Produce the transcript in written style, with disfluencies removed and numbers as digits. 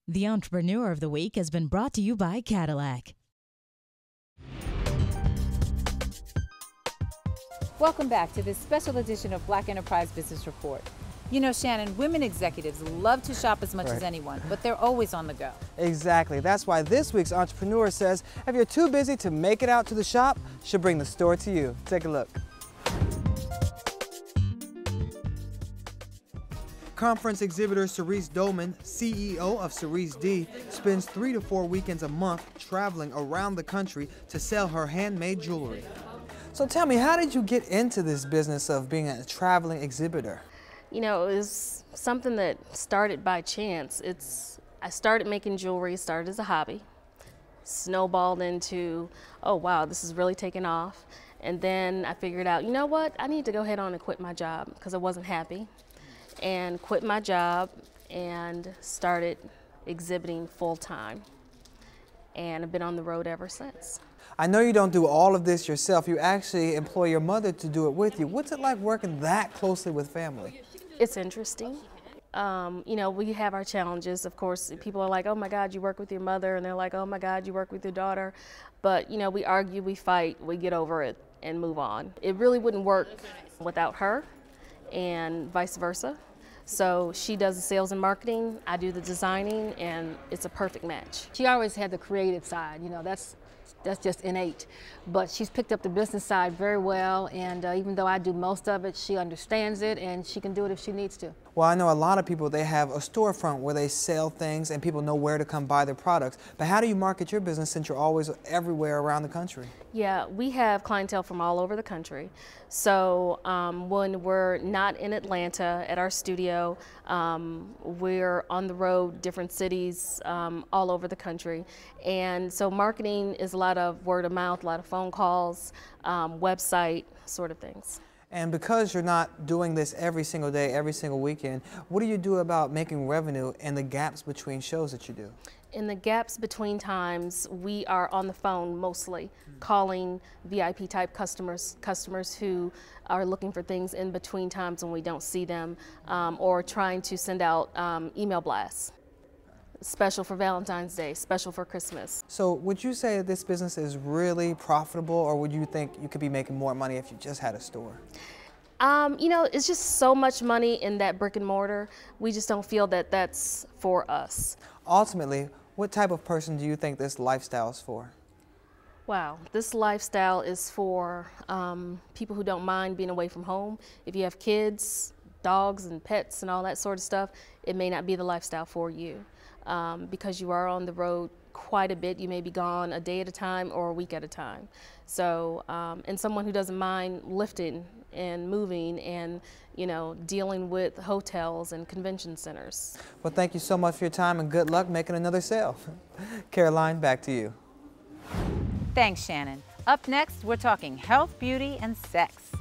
The Entrepreneur of the Week has been brought to you by Cadillac. Welcome back to this special edition of Black Enterprise Business Report. You know, Shannon, women executives love to shop as much as anyone, but they're always on the go. Exactly. That's why this week's Entrepreneur says, if you're too busy to make it out to the shop, she'll bring the store to you. Take a look. Conference exhibitor Cerese Dolman, CEO of Cerese, spends 3 to 4 weekends a month traveling around the country to sell her handmade jewelry. So tell me, how did you get into this business of being a traveling exhibitor? You know, it was something that started by chance. I started making jewelry, started as a hobby, snowballed into, oh wow, this is really taking off. And then I figured out, you know what, I need to go ahead on and quit my job because I wasn't happy. And quit my job and started exhibiting full time. And I've been on the road ever since. I know you don't do all of this yourself. You actually employ your mother to do it with you. What's it like working that closely with family? It's interesting. You know, we have our challenges. Of course, people are like, oh my God, you work with your mother. And they're like, oh my God, you work with your daughter. But, you know, we argue, we fight, we get over it and move on. It really wouldn't work without her and vice versa. So she does the sales and marketing, I do the designing, and it's a perfect match. She always had the creative side, you know, that's just innate. But she's picked up the business side very well, and even though I do most of it, she understands it, and she can do it if she needs to. Well, I know a lot of people, they have a storefront where they sell things and people know where to come buy their products. But how do you market your business since you're always everywhere around the country? Yeah, we have clientele from all over the country. So when we're not in Atlanta at our studio, we're on the road, different cities all over the country. And so marketing is a lot of word of mouth, a lot of phone calls, website sort of things. And because you're not doing this every single day, every single weekend, what do you do about making revenue and the gaps between shows that you do? In the gaps between times, we are on the phone mostly, calling VIP type customers who are looking for things in between times when we don't see them, or trying to send out email blasts. Special for Valentine's Day, special for Christmas. So would you say that this business is really profitable, or would you think you could be making more money if you just had a store? You know, it's just so much money in that brick and mortar. We just don't feel that that's for us. Ultimately, what type of person do you think this lifestyle is for? Wow, this lifestyle is for people who don't mind being away from home. If you have kids, dogs and pets and all that sort of stuff, it may not be the lifestyle for you. Because you are on the road quite a bit. You may be gone a day at a time or a week at a time. So, and someone who doesn't mind lifting and moving and, you know, dealing with hotels and convention centers. Well, thank you so much for your time and good luck making another sale. Caroline, back to you. Thanks, Shannon. Up next, we're talking health, beauty, and sex.